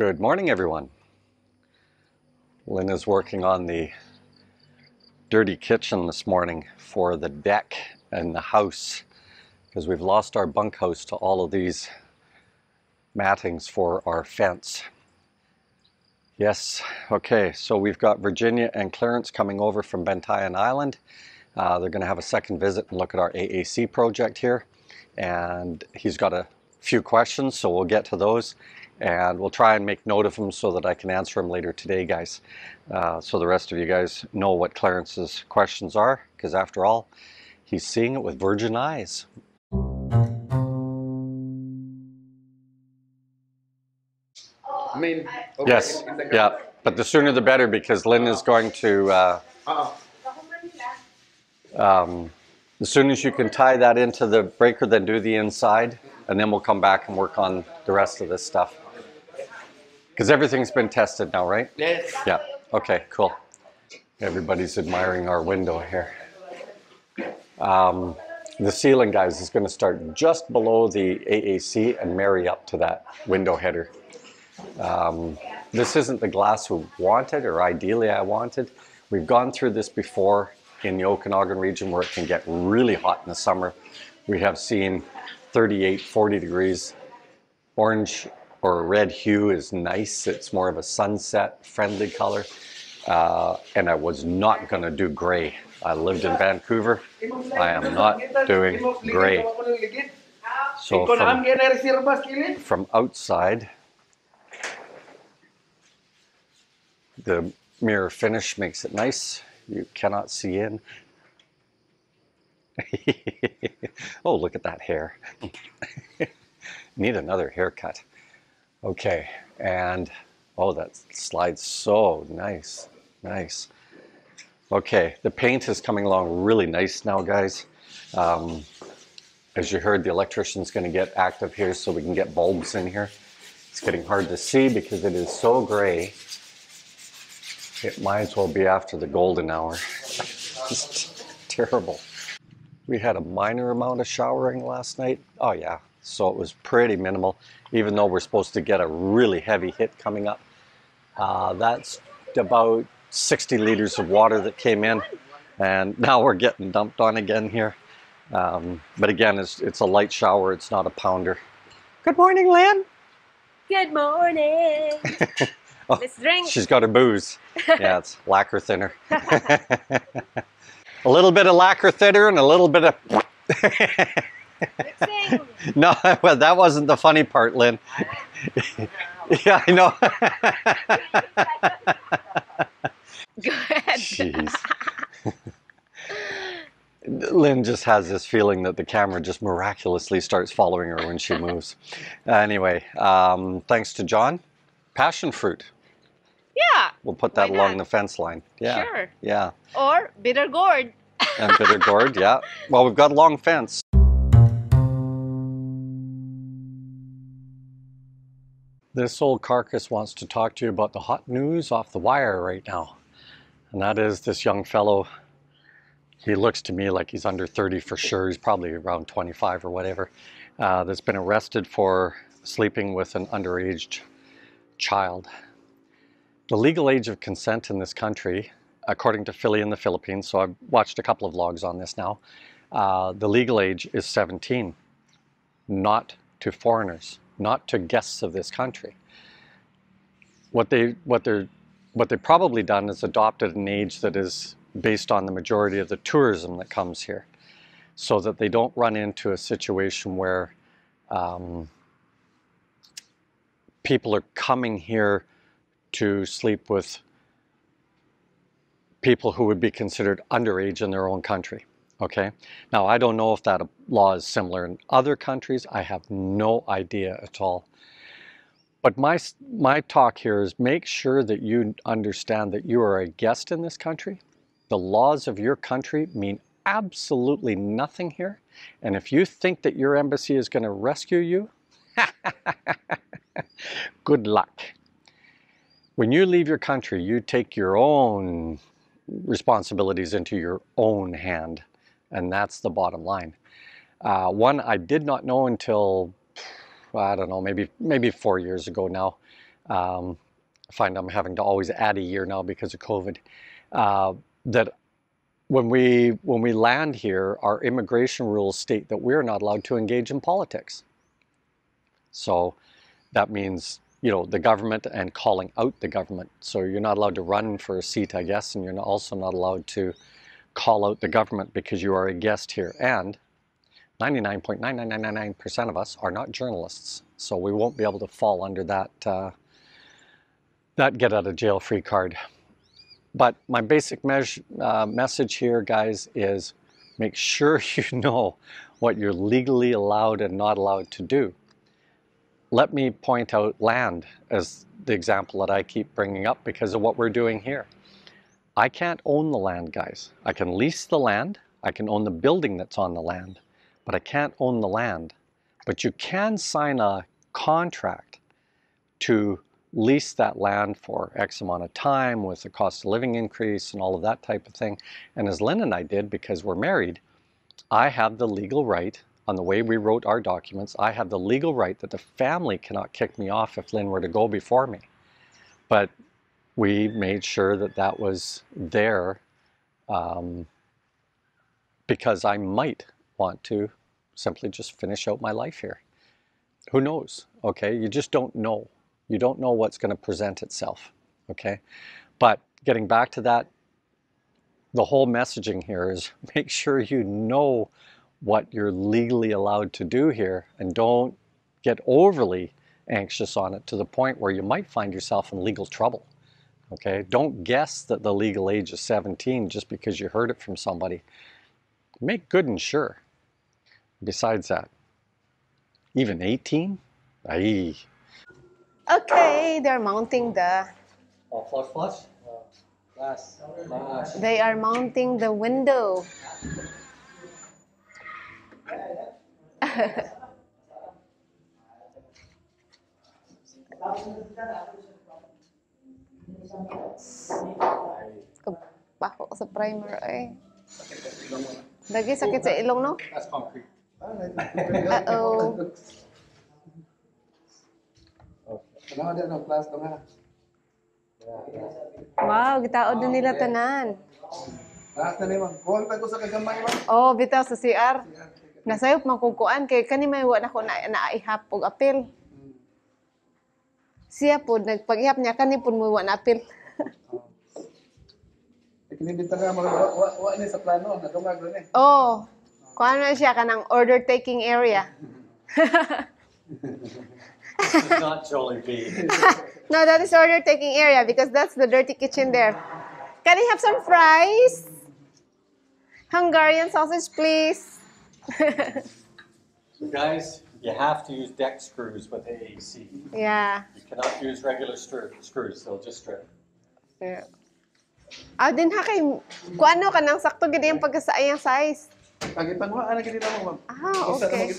Good morning, everyone. Lynn is working on the dirty kitchen this morning for the deck and the house because we've lost our bunkhouse to all of these mattings for our fence. Yes, okay, so we've got Virginia and Clarence coming over from Bentayan Island. They're going to have a second visit and look at our AAC project here. And he's got a few questions, so we'll get to those. And we'll try and make note of them so that I can answer them later today, guys. So the rest of you guys know what Clarence's questions are, because after all, he's seeing it with virgin eyes. I mean, okay, Yes, yeah, but the sooner the better, because Lynn is going to, as soon as you can tie that into the breaker, then do the inside, and then we'll come back and work on the rest of this stuff. Because everything's been tested now, right? Yes. Yeah, okay, cool. Everybody's admiring our window here. The ceiling, guys, is going to start just below the AAC and marry up to that window header. This isn't the glass we wanted, or ideally I wanted. We've gone through this before in the Okanagan region where it can get really hot in the summer. We have seen 38, 40 degrees. Orange or red hue is nice. It's more of a sunset friendly color. And I was not going to do gray. I lived in Vancouver. I am not doing gray. So from outside, the mirror finish makes it nice. You cannot see in. Oh, look at that hair. Need another haircut. Okay, and oh, that slides so nice, nice. Okay, the paint is coming along really nice now, guys. As you heard, the electrician's going to get active here so we can get bulbs in here. It's getting hard to see because it is so gray. It might as well be after the golden hour. It's terrible. We had a minor amount of showering last night. Oh yeah, so it was pretty minimal, even though we're supposed to get a really heavy hit coming up. That's about 60 liters of water that came in, and now we're getting dumped on again here. But again, it's a light shower, it's not a pounder. Good morning, Lynn. Good morning. Oh, Let's drink. she's got her booze. Yeah, it's lacquer thinner. A little bit of lacquer thinner and a little bit of... No, well, that wasn't the funny part, Lynn. Yeah, I know. Go ahead. Jeez. Lynn just has this feeling that the camera just miraculously starts following her when she moves. Anyway, thanks to John. Passion fruit. Yeah. We'll put that Why along not? the fence line. Yeah. Sure. Yeah. Or bitter gourd. And bitter gourd, yeah. Well, we've got a long fence. This old carcass wants to talk to you about the hot news off the wire right now. And that is this young fellow. He looks to me like he's under 30 for sure. He's probably around 25 or whatever. That's been arrested for sleeping with an underage child. The legal age of consent in this country, according to Philly in the Philippines, so I've watched a couple of vlogs on this now, the legal age is 17, not to foreigners, not to guests of this country. What they've probably done is adopted an age that is based on the majority of the tourism that comes here, so that they don't run into a situation where people are coming here to sleep with people who would be considered underage in their own country. Okay, now I don't know if that law is similar in other countries. I have no idea at all. But my talk here is make sure that you understand that you are a guest in this country. The laws of your country mean absolutely nothing here. And if you think that your embassy is going to rescue you, good luck. When you leave your country, you take your own responsibilities into your own hand. And that's the bottom line. One I did not know until, I don't know, maybe 4 years ago now. I find I'm having to always add a year now because of COVID. That when we land here, our immigration rules state that we're not allowed to engage in politics. So that means, you know, the government and calling out the government. So you're not allowed to run for a seat, I guess, and you're also not allowed to call out the government because you are a guest here. And 99.99999% of us are not journalists, so we won't be able to fall under that that get out of jail free card. But my basic message here, guys, is make sure you know what you're legally allowed and not allowed to do. Let me point out land as the example that I keep bringing up because of what we're doing here. I can't own the land, guys. I can lease the land, I can own the building that's on the land, but I can't own the land. But you can sign a contract to lease that land for X amount of time with the cost of living increase and all of that type of thing. And as Lynn and I did, because we're married, I have the legal right, on the way we wrote our documents, I have the legal right that the family cannot kick me off if Lynn were to go before me. But we made sure that that was there because I might want to simply just finish out my life here. Who knows, okay? You just don't know. You don't know what's going to present itself, okay? But getting back to that, the whole messaging here is make sure you know what you're legally allowed to do here and don't get overly anxious on it to the point where you might find yourself in legal trouble, okay? Don't guess that the legal age is 17 just because you heard it from somebody. Make good and sure. Besides that, even 18? Aye. Okay, they're mounting the... All flush flush? They are mounting the window. Bako sa primer ay. Lagi sakit sa ilong, no? That's concrete. Uh-oh. Wow, gitaod na nila tanan. Oh, bitaw sa CR. Nasayop magkukuan kay kani may wa nako na naihap og apil. Siya pod nagpaghihap niya kani pod mo wa na apil. Wa ni sa plano na dungag ron eh. Oh. Kuan na siya kanang order taking area. This is not Jollibee. No, that is order taking area because that's the dirty kitchen there. Can I have some fries? Hungarian sausage, please. So guys, you have to use deck screws with AAC. Yeah. You cannot use regular screws, they'll just strip. Yeah. Ah, din ha kay kuano kanang sakto gid yung pagkasaayang size. Pagipanwa ana gid mo, ma'am. Ah, okay.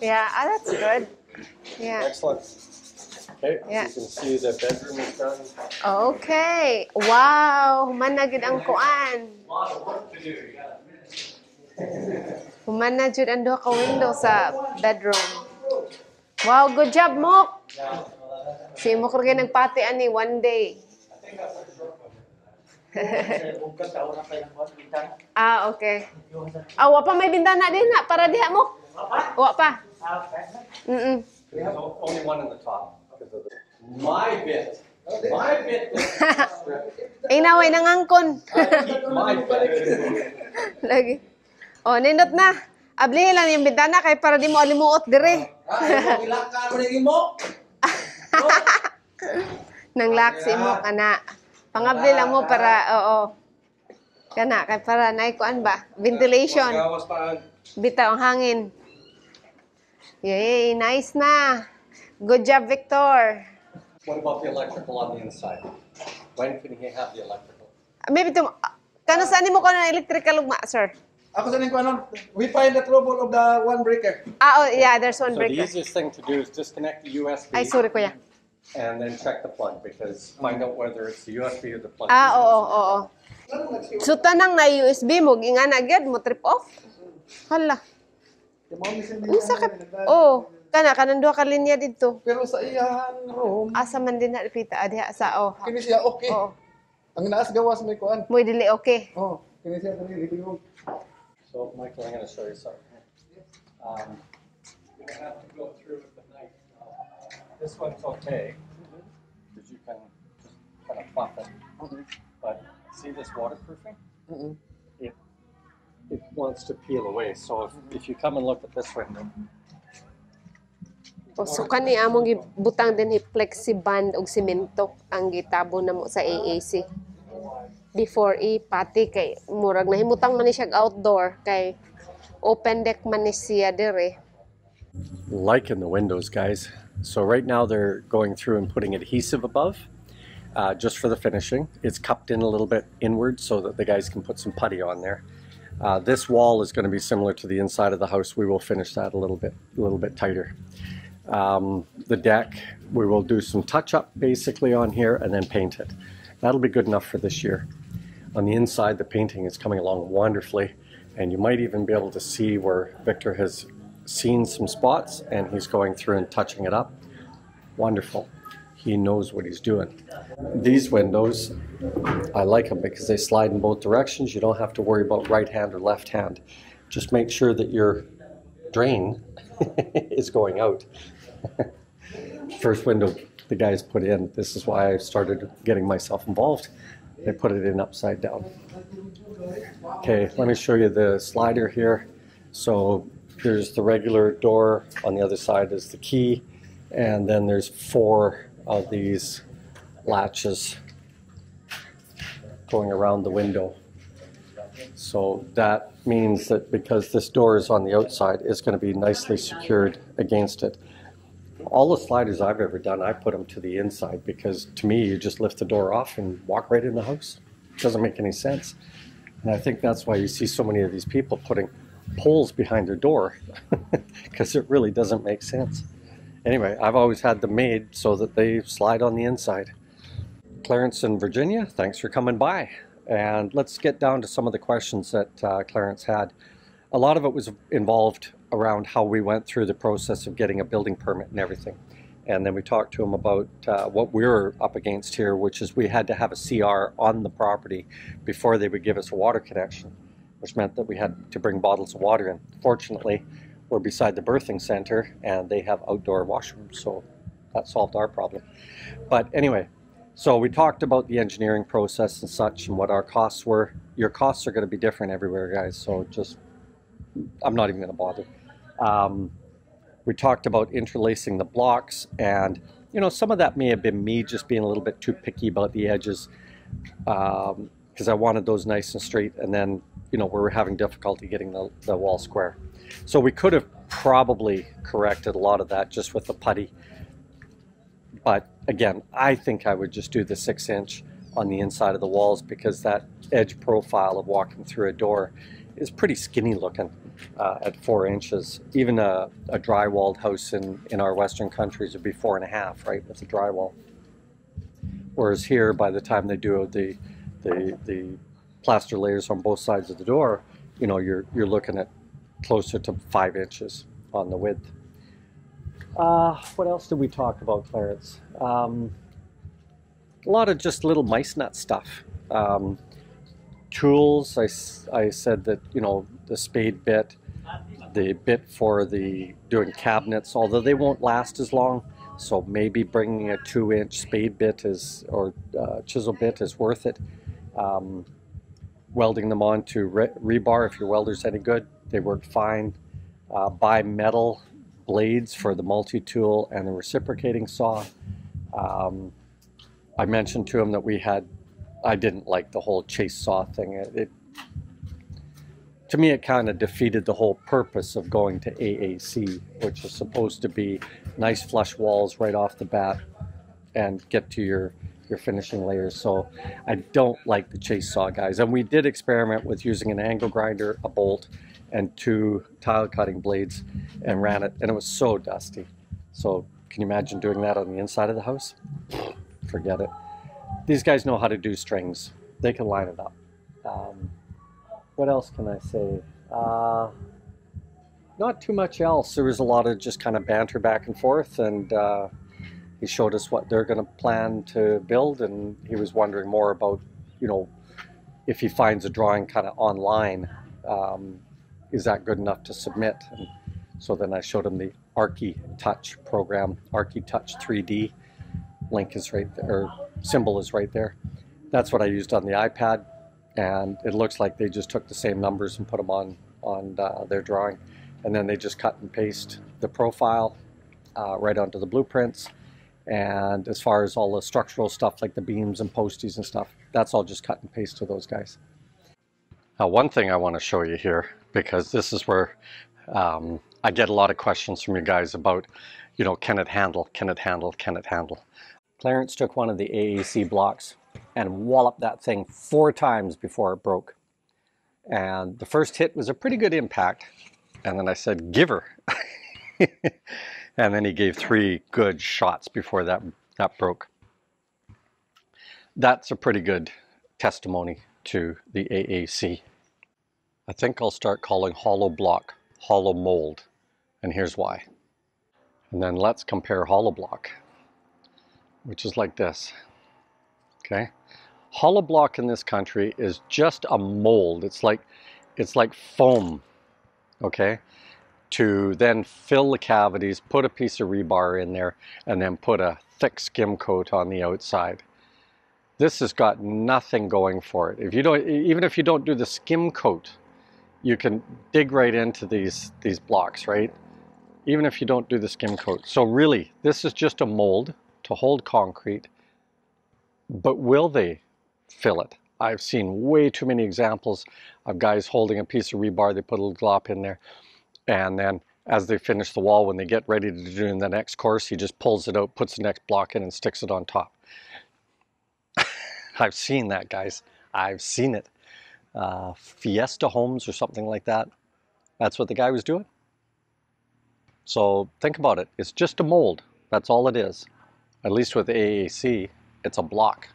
Yeah, that's good. Yeah. Excellent. Okay, Yeah. you can see the bedroom is done. Okay. Wow, human na gid ang kuan. A lot of work to do. You gotta admit. Human na jud ang duha ka window sa bedroom. Wow, good job, Mok. Si Mok rin nagpati ani one day. Ah, okay. Ah, wa pa may bintana din na para diha mo. Wa pa. There's only one in the top. My bit. My bit. Inaway nangangkon. My bit. Lagi. Oh, nindot na. Ablihin lang yung bintana kay para di mo alimuot dire. Nang laksi mo kana. Pangabli lang mo para oo. Kana kay para naikuan ba? Ventilation. Bitaw ang hangin. Yay, nice na. Good job, Victor. What about the electrical on the inside? When can he have the electrical? Maybe to kano saan mo ko ng electrical ugma, sir? Ako sa ning kuanon, we find the trouble of the one breaker. Ah, oh, yeah, there's one So the breaker. easiest thing to do is disconnect the USB Ay, sorry kuya. and then check the plug because find out whether it's the USB or the plug. Ah, oo. So tanang na USB mo ginga na gyud mo trip off. Hala. Ang sakit. Oh. Kanang duha ka linya dito. Pero sa iyang room, Asa man din na pita diha sa oh. kini siya okay. Oo. Ang naas gawas may kuan. Moy dili okay. Oh, kini siya dili ligog. So, Michael, I'm going to show you something. You're going to have to go through with the knife. This one's okay, because you can just kind of buff it. But see this waterproofing? It wants to peel away. So if you come and look at this window. So kani among gibutang din hi flexiband og semento ang gitabo namo sa AAC. Before ipati kay murag nahimutang man ni siya outdoor kay open deck man ni siya dire. Liking the windows, guys. So right now they're going through and putting adhesive above, just for the finishing. It's cupped in a little bit inward so that the guys can put some putty on there. This wall is going to be similar to the inside of the house. We will finish that a little bit tighter. The deck, we will do some touch-up basically on here and then paint it. That'll be good enough for this year. On the inside, the painting is coming along wonderfully, and you might even be able to see where Victor has seen some spots and he's going through and touching it up. Wonderful. He knows what he's doing. These windows, I like them because they slide in both directions. You don't have to worry about right hand or left hand. Just make sure that your drain is going out. First window the guys put in, this is why I started getting myself involved. They put it in upside down. Okay, let me show you the slider here. So there's the regular door, on the other side is the key, and then there's 4 of these latches going around the window. So that means that because this door is on the outside, it's going to be nicely secured against it. All the sliders I've ever done, I put them to the inside because to me, you just lift the door off and walk right in the house. It doesn't make any sense. And I think that's why you see so many of these people putting poles behind their door because it really doesn't make sense. Anyway, I've always had them made so that they slide on the inside. Clarence in Virginia, thanks for coming by. And let's get down to some of the questions that Clarence had. A lot of it was involved around how we went through the process of getting a building permit and everything. And then we talked to him about what we were up against here, which is we had to have a CR on the property before they would give us a water connection, which meant that we had to bring bottles of water in. Fortunately, we're beside the birthing center and they have outdoor washrooms, so that solved our problem. But anyway, so we talked about the engineering process and such and what our costs were. Your costs are going to be different everywhere, guys, so just, I'm not even going to bother. We talked about interlacing the blocks, and you know, some of that may have been me just being a little bit too picky about the edges because I wanted those nice and straight, and then you know, we were having difficulty getting the wall square. So we could have probably corrected a lot of that just with the putty, but again, I think I would just do the 6-inch on the inside of the walls because that edge profile of walking through a door is pretty skinny looking at 4 inches. Even a drywalled house in our Western countries would be 4.5, right, with a drywall. Whereas here, by the time they do the plaster layers on both sides of the door, you know, you're looking at closer to 5 inches on the width. What else did we talk about, Clarence? A lot of just little mice nut stuff. Tools, I said that, you know, the spade bit, the bit for the doing cabinets, although they won't last as long, so maybe bringing a 2-inch spade bit is, or chisel bit is worth it. Welding them onto rebar if your welder's any good, they work fine. Buy metal blades for the multi-tool and the reciprocating saw. I mentioned to him that I didn't like the whole chase saw thing. To me, it kind of defeated the whole purpose of going to AAC, which is supposed to be nice flush walls right off the bat and get to your finishing layers. So I don't like the chase saw, guys. And we did experiment with using an angle grinder, a bolt, and 2 tile cutting blades and ran it, and it was so dusty. So can you imagine doing that on the inside of the house? Forget it. These guys know how to do strings. They can line it up. What else can I say? Not too much else. There was a lot of just kind of banter back and forth, and he showed us what they're going to plan to build, and he was wondering more about, you know, if he finds a drawing kind of online, is that good enough to submit? And so then I showed him the ArchiTouch program, ArchiTouch 3D. Link is right there, or symbol is right there. That's what I used on the iPad, and it looks like they just took the same numbers and put them on their drawing, and then they just cut and paste the profile right onto the blueprints. And as far as all the structural stuff like the beams and posties and stuff, that's all just cut and paste to those guys. Now, one thing I want to show you here, because this is where I get a lot of questions from you guys about, you know, can it handle, can it handle, can it handle? Clarence took one of the AAC blocks and walloped that thing 4 times before it broke. And the first hit was a pretty good impact. And then I said, give her. And then he gave 3 good shots before that broke. That's a pretty good testimony to the AAC. I think I'll start calling hollow block hollow mold. And here's why. And then let's compare hollow block, which is like this. Okay, hollow block in this country is just a mold. It's like foam. Okay, to then fill the cavities, put a piece of rebar in there, and then put a thick skim coat on the outside. This has got nothing going for it. If you don't, even if you don't do the skim coat, you can dig right into these blocks, right? Even if you don't do the skim coat. So really, this is just a mold to hold concrete, but will they fill it? I've seen way too many examples of guys holding a piece of rebar, they put a little glop in there, and then as they finish the wall, when they get ready to do the next course, he just pulls it out, puts the next block in, and sticks it on top. I've seen that, guys. I've seen it. Fiesta Homes or something like that. That's what the guy was doing. So think about it. It's just a mold. That's all it is. At least with AAC, it's a block.